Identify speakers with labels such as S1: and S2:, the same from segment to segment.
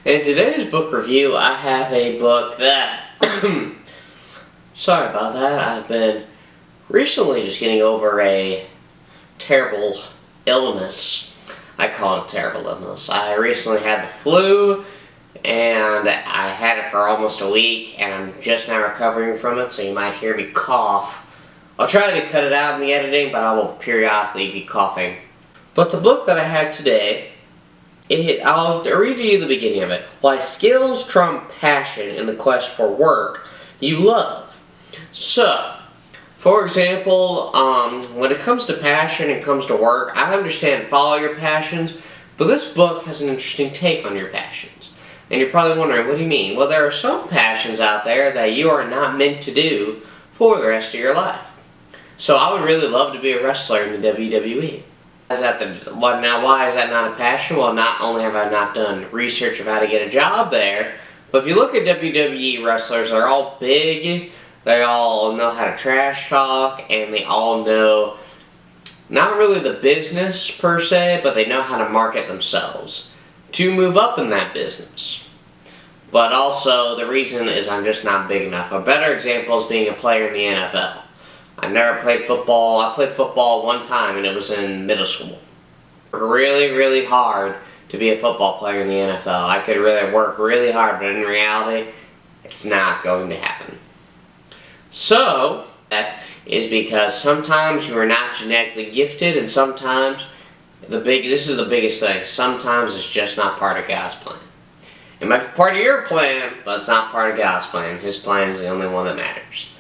S1: In today's book review, I have a book that, sorry about that, I've been recently just getting over a terrible illness. I call it a terrible illness. I recently had the flu, and I had it for almost a week, and I'm just now recovering from it, so you might hear me cough. I'll try to cut it out in the editing, but I will periodically be coughing. But the book that I have today, I'll read to you the beginning of it. Why Skills Trump Passion in the Quest for Work You Love. So, for example, when it comes to passion and comes to work, I understand follow your passions, but this book has an interesting take on your passions. And you're probably wondering, what do you mean? Well, there are some passions out there that you are not meant to do for the rest of your life. So I would really love to be a wrestler in the WWE. Why is that not a passion? Well, not only have I not done research of how to get a job there, but if you look at WWE wrestlers, they're all big, they all know how to trash talk, and they all know, not really the business per se, but they know how to market themselves to move up in that business. But also, the reason is I'm just not big enough. A better example is being a player in the NFL. I never played football. I played football one time, and it was in middle school. Really, really hard to be a football player in the NFL. I could really work really hard, but in reality, it's not going to happen. So, that is because sometimes you are not genetically gifted, and sometimes, this is the biggest thing, sometimes it's just not part of God's plan. It might be part of your plan, but it's not part of God's plan. His plan is the only one that matters.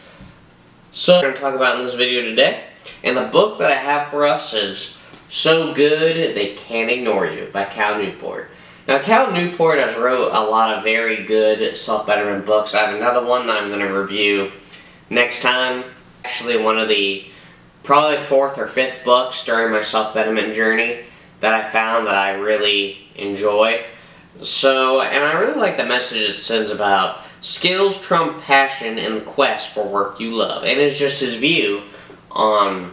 S1: So, we're going to talk about in this video today, and the book that I have for us is So Good They Can't Ignore You by Cal Newport. Now, Cal Newport has wrote a lot of very good self-betterment books. I have another one that I'm going to review next time. Actually, one of the probably 4th or 5th books during my self-betterment journey that I found that I really enjoy. So, and I really like the message it sends about skills trump passion in the quest for work you love. And it's just his view on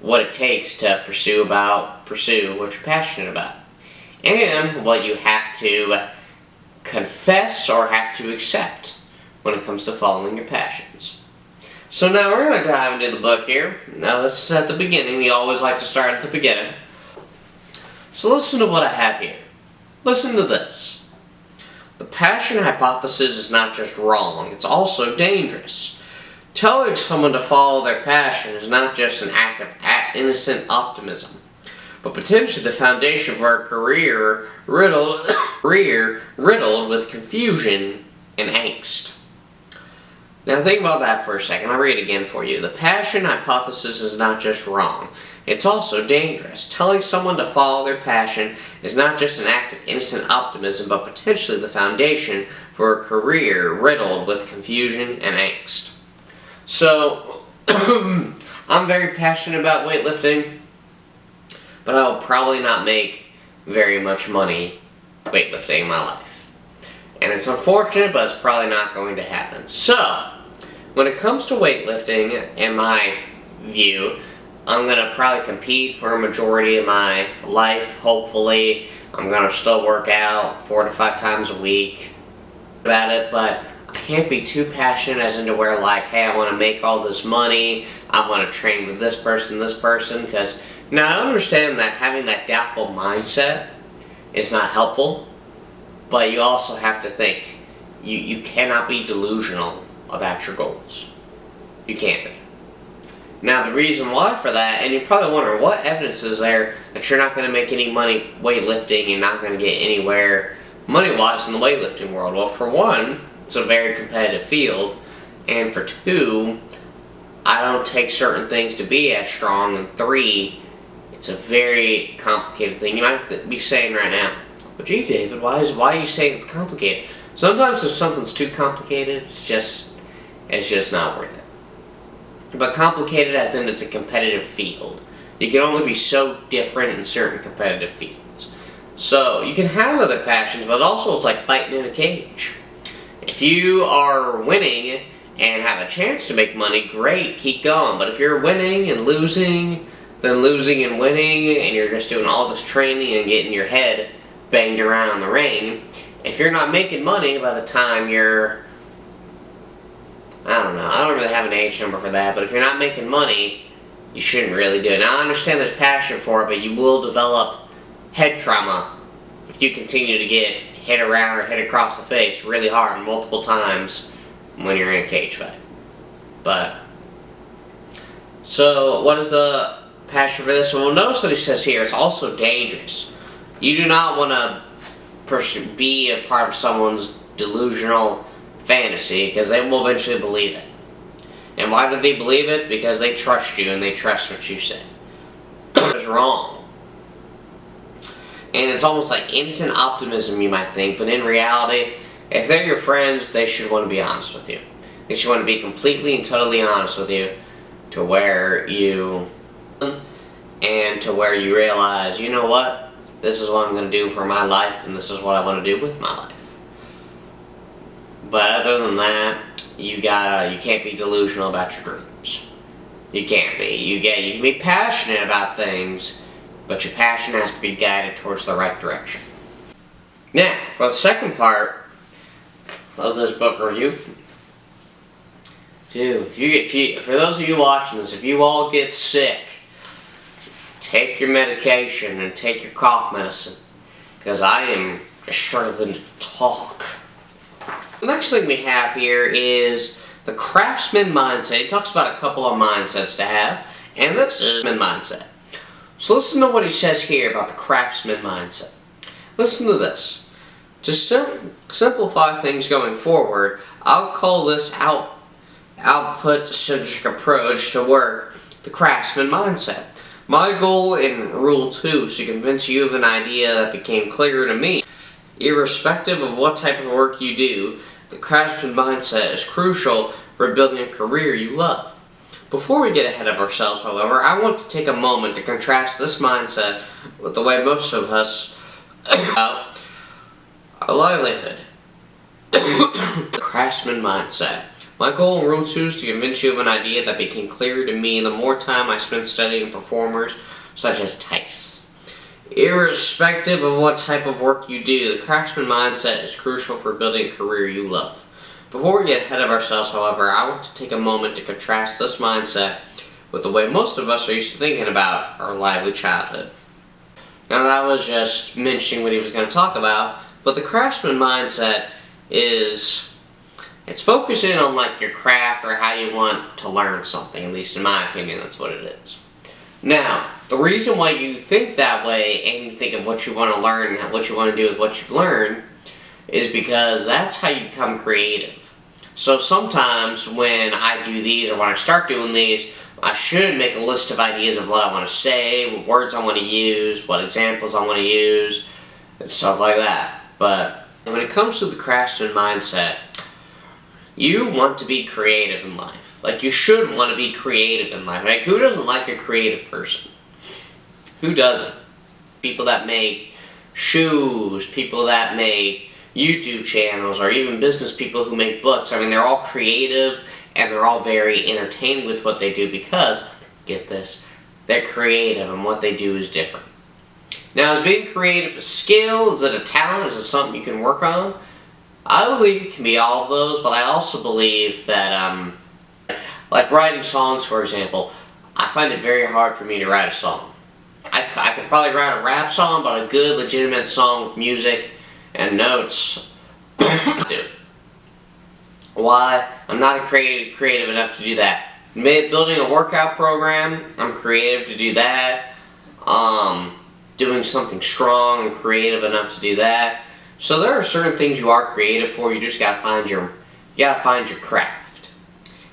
S1: what it takes to pursue what you're passionate about. And what you have to confess or have to accept when it comes to following your passions. So now we're going to dive into the book here. Now this is at the beginning. We always like to start at the beginning. So listen to what I have here. Listen to this. The passion hypothesis is not just wrong, it's also dangerous. Telling someone to follow their passion is not just an act of innocent optimism, but potentially the foundation for a career riddled with confusion and angst. Now think about that for a second. I'll read it again for you. The passion hypothesis is not just wrong, it's also dangerous. Telling someone to follow their passion is not just an act of innocent optimism, but potentially the foundation for a career riddled with confusion and angst. So, I'm very passionate about weightlifting, but I will probably not make very much money weightlifting in my life. And it's unfortunate, but it's probably not going to happen. So, when it comes to weightlifting, in my view, I'm going to probably compete for a majority of my life, hopefully. I'm going to still work out 4 to 5 times a week about it, but I can't be too passionate as into where, like, hey, I want to make all this money, I want to train with this person, because, now I understand that having that doubtful mindset is not helpful, but you also have to think, you cannot be delusional about your goals. You can't be. Now, the reason why for that, and you're probably wondering, what evidence is there that you're not going to make any money weightlifting, you're not going to get anywhere money-wise in the weightlifting world? Well, for one, it's a very competitive field, and for 2, I don't take certain things to be as strong, and 3, it's a very complicated thing. You might be saying right now, well, gee, David, why are you saying it's complicated? Sometimes if something's too complicated, it's just not worth it. But complicated as in it's a competitive field. You can only be so different in certain competitive fields. So, you can have other passions, but also it's like fighting in a cage. If you are winning and have a chance to make money, great, keep going. But if you're winning and losing, then losing and winning, and you're just doing all this training and getting your head banged around the ring, if you're not making money by the time you're, I don't know, I don't really have an age number for that, but if you're not making money, you shouldn't really do it. Now, I understand there's passion for it, but you will develop head trauma if you continue to get hit around or hit across the face really hard multiple times when you're in a cage fight. But, so what is the passion for this? Well, notice that he says here, it's also dangerous. You do not want to be a part of someone's delusional fantasy, because they will eventually believe it. And why do they believe it? Because they trust you and they trust what you say. It's wrong. And it's almost like innocent optimism, you might think, but in reality, if they're your friends, they should want to be honest with you. They should want to be completely and totally honest with you, to where you, and to where you realize, you know what? This is what I'm going to do for my life, and this is what I want to do with my life. But other than that, you can't be delusional about your dreams. You can't be. You can be passionate about things, but your passion has to be guided towards the right direction. Now, for the second part of this book review, for those of you watching this, if you all get sick, take your medication and take your cough medicine, because I am just struggling to talk. The next thing we have here is the craftsman mindset. It talks about a couple of mindsets to have, and this is the mindset. So listen to what he says here about the craftsman mindset. Listen to this. To simplify things going forward, I'll call this output-centric approach to work the craftsman mindset. My goal in Rule 2 is to convince you of an idea that became clearer to me. Irrespective of what type of work you do, the craftsman mindset is crucial for building a career you love. Before we get ahead of ourselves, however, I want to take a moment to contrast this mindset with the way most of us about our livelihood. The craftsman mindset. My goal in Rule 2 is to convince you of an idea that became clearer to me the more time I spent studying performers such as Tice. Irrespective of what type of work you do, the craftsman mindset is crucial for building a career you love. Before we get ahead of ourselves, however, I want to take a moment to contrast this mindset with the way most of us are used to thinking about our lively childhood. Now, that was just mentioning what he was going to talk about, but the craftsman mindset is, it's focusing on like your craft or how you want to learn something. At least in my opinion, that's what it is. Now, the reason why you think that way and you think of what you want to learn and what you want to do with what you've learned is because that's how you become creative. So sometimes when I do these or when I start doing these, I should make a list of ideas of what I want to say, what words I want to use, what examples I want to use, and stuff like that. But when it comes to the craftsman mindset, you want to be creative in life. Like, you should want to be creative in life. Like, who doesn't like a creative person? Who doesn't? People that make shoes, people that make YouTube channels, or even business people who make books. I mean, they're all creative, and they're all very entertaining with what they do because, get this, they're creative, and what they do is different. Now, is being creative a skill? Is it a talent? Is it something you can work on? I believe it can be all of those, but I also believe that, like writing songs, for example, I find it very hard for me to write a song. I could probably write a rap song, but a good, legitimate song with music and notes, I do. Why? I'm not creative enough to do that. Building a workout program, I'm creative to do that. Doing something strong, I'm creative enough to do that. So there are certain things you are creative for. You just gotta find your craft.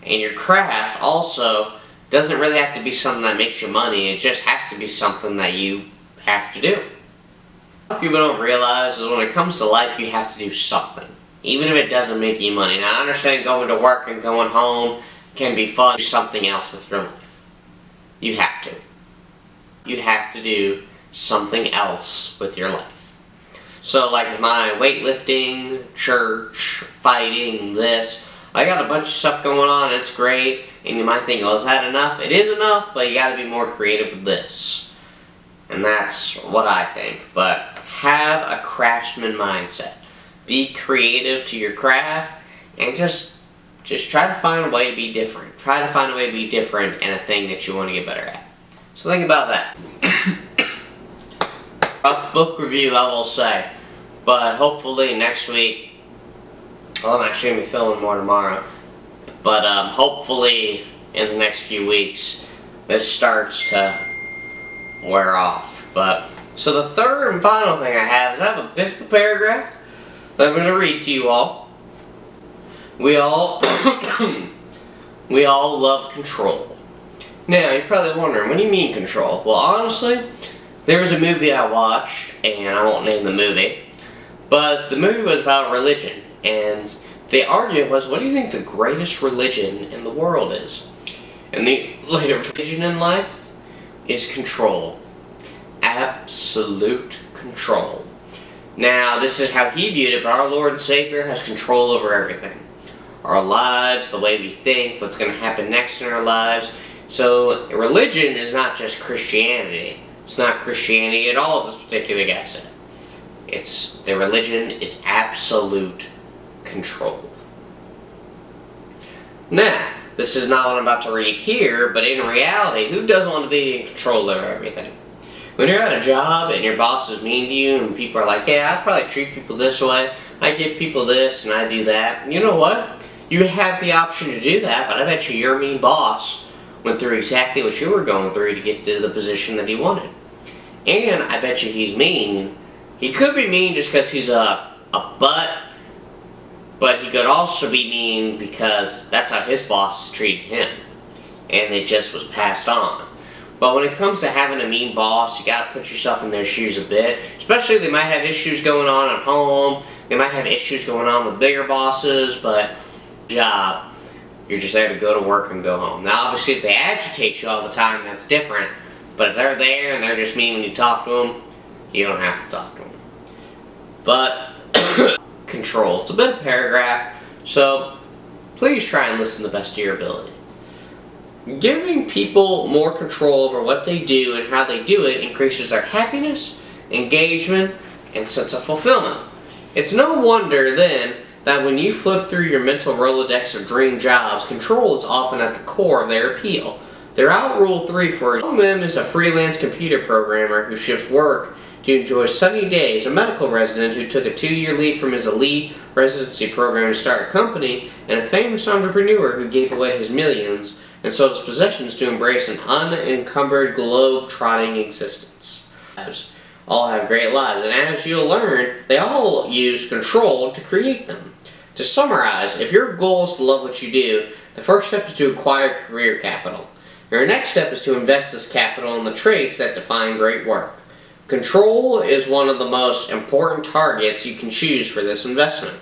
S1: And your craft also doesn't really have to be something that makes you money. It just has to be something that you have to do. What people don't realize is when it comes to life, you have to do something, even if it doesn't make you money. Now, I understand going to work and going home can be fun. Do something else with your life. You have to. You have to do something else with your life. So, like my weightlifting, church, fighting, this, I got a bunch of stuff going on. It's great. And you might think, oh, is that enough? It is enough, but you got to be more creative with this. And that's what I think. But have a craftsman mindset. be creative to your craft, and just try to find a way to be different. Try to find a way to be different in a thing that you want to get better at. So think about that. Rough book review, I will say. But hopefully next week, well, I'm actually going to be filming more tomorrow. But hopefully in the next few weeks, this starts to wear off. But so the third and final thing I have is I have a bit of a paragraph that I'm going to read to you all. We all love control. Now, you're probably wondering, what do you mean control? Well, honestly, there was a movie I watched, and I won't name the movie, but the movie was about religion, and the argument was, what do you think the greatest religion in the world is? And the religion in life is control. Absolute control. Now, this is how he viewed it, but our Lord and Savior has control over everything. Our lives, the way we think, what's going to happen next in our lives. So, religion is not just Christianity. It's not Christianity at all, this particular guy said. The religion is absolute control. Now, this is not what I'm about to read here, but in reality, who doesn't want to be in control over everything? When you're at a job and your boss is mean to you and people are like, yeah, I probably treat people this way, I give people this and I do that. You know what? You have the option to do that, but I bet you your mean boss went through exactly what you were going through to get to the position that he wanted. And I bet you he's mean. He could be mean just because he's a butt, but he could also be mean because that's how his boss treated him. And it just was passed on. But when it comes to having a mean boss, you gotta put yourself in their shoes a bit. Especially they might have issues going on at home. They might have issues going on with bigger bosses, but job, you're just there to go to work and go home. Now obviously if they agitate you all the time, that's different. But if they're there and they're just mean when you talk to them, you don't have to talk to them. But control. It's a bit of a paragraph, so please try and listen to the best of your ability. Giving people more control over what they do and how they do it increases their happiness, engagement, and sense of fulfillment. It's no wonder then that when you flip through your mental Rolodex of dream jobs, control is often at the core of their appeal. They're out Rule 3 for example. One of them is a freelance computer programmer who shifts work to enjoy sunny days, a medical resident who took a 2-year leave from his elite residency program to start a company, and a famous entrepreneur who gave away his millions and sold his possessions to embrace an unencumbered globe-trotting existence. All have great lives, and as you'll learn, they all use control to create them. To summarize, if your goal is to love what you do, the first step is to acquire career capital. Your next step is to invest this capital in the traits that define great work. Control is one of the most important targets you can choose for this investment.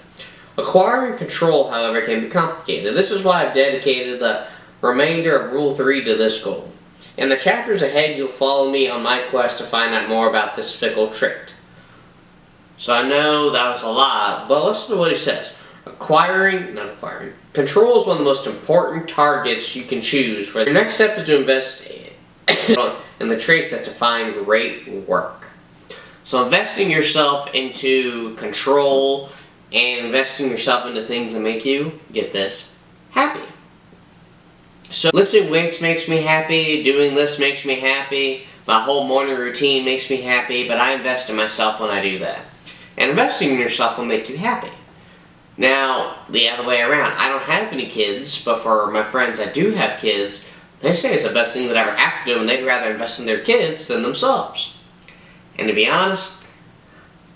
S1: Acquiring control, however, can be complicated. This is why I've dedicated the remainder of Rule 3 to this goal. In the chapters ahead, you'll follow me on my quest to find out more about this fickle trait. So I know that was a lot, but listen to what he says. Control is one of the most important targets you can choose. Your next step is to invest in the traits that define great work. So investing yourself into control and investing yourself into things that make you, get this, happy. So lifting weights makes me happy, doing this makes me happy, my whole morning routine makes me happy, but I invest in myself when I do that. And investing in yourself will make you happy. Now, the other way around, I don't have any kids, but for my friends that do have kids, they say it's the best thing that ever happened to them, and they'd rather invest in their kids than themselves. And to be honest,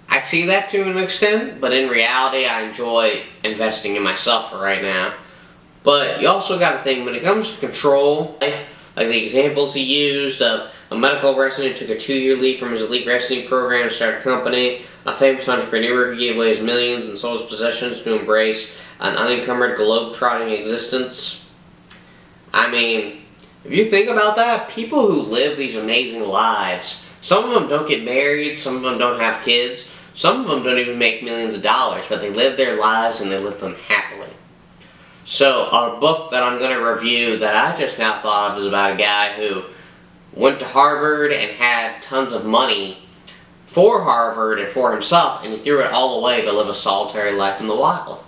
S1: I see that to an extent, but in reality, I enjoy investing in myself for right now. But you also got to think, when it comes to control, like the examples he used of a medical resident who took a 2-year leave from his elite residency program to start a company, a famous entrepreneur who gave away his millions and sold his possessions to embrace an unencumbered globe-trotting existence. I mean, if you think about that, people who live these amazing lives, some of them don't get married, some of them don't have kids, some of them don't even make millions of dollars, but they live their lives and they live them happily. So, our book that I'm going to review that I just now thought of is about a guy who went to Harvard and had tons of money for Harvard and for himself, and he threw it all away to live a solitary life in the wild.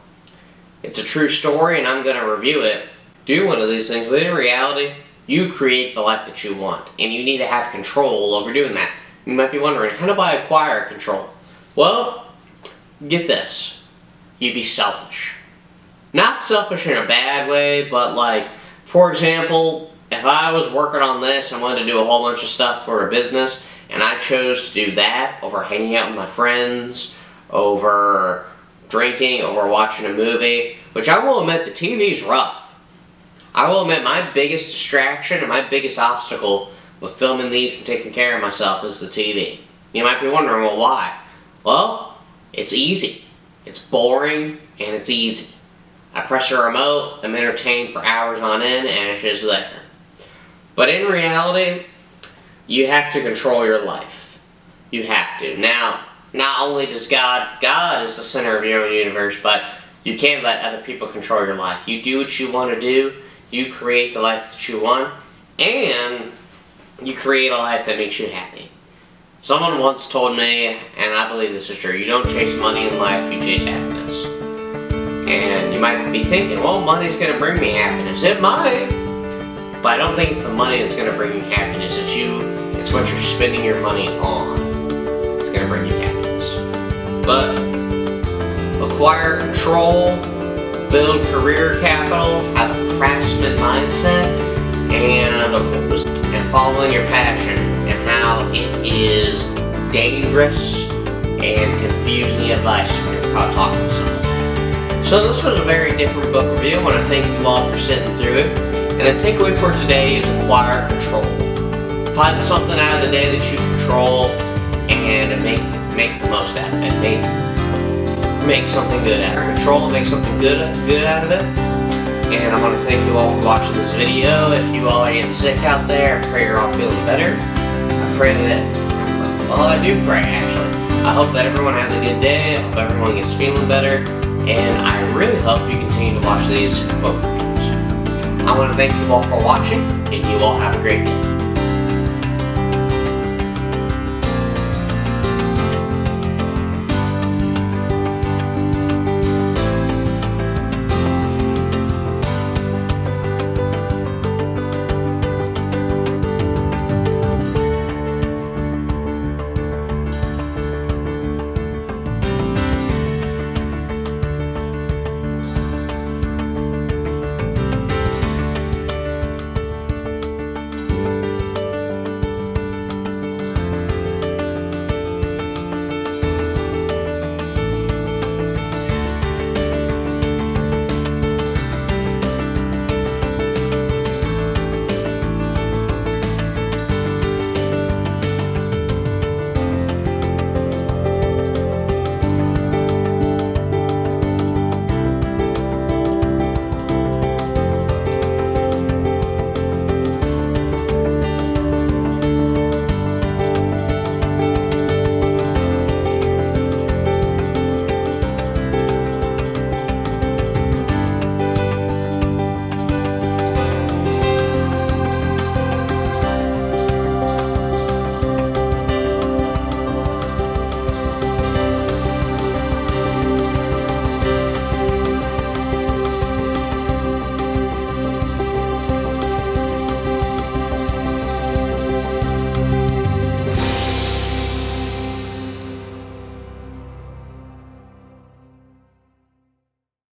S1: It's a true story, and I'm going to review it. Do one of these things, but in reality, you create the life that you want, and you need to have control over doing that. You might be wondering, how do I acquire control? Well, get this. You be selfish. Not selfish in a bad way, but like, for example, if I was working on this and wanted to do a whole bunch of stuff for a business, and I chose to do that over hanging out with my friends, over drinking, over watching a movie, which I will admit the TV's rough. I will admit my biggest distraction and my biggest obstacle with filming these and taking care of myself is the TV. You might be wondering, well, why? Well, it's easy. It's boring and it's easy. I press a remote, I'm entertained for hours on end, and it's just there. But in reality, you have to control your life. You have to. Now, not only does God is the center of your own universe, but you can't let other people control your life. You do what you want to do, you create the life that you want, and you create a life that makes you happy. Someone once told me, and I believe this is true, you don't chase money in life, you chase happiness. And you might be thinking, well, money's going to bring me happiness. It might, but I don't think it's the money that's going to bring you happiness. It's what you're spending your money on. It's going to bring you happiness. But acquire control, build career capital, have a craftsman mindset, and following your passion, and how it is dangerous and confusing advice when you're talking to someone. So this was a very different book review. I want to thank you all for sitting through it. And the takeaway for today is acquire control. Find something out of the day that you control and make the most out of it. Make something good out of it. Control and make something good out of it. And I want to thank you all for watching this video. If you all are getting sick out there, I pray you're all feeling better. I do pray actually. I hope that everyone has a good day. I hope everyone gets feeling better. And I really hope you continue to watch these book reviews. I want to thank you all for watching, and you all have a great day.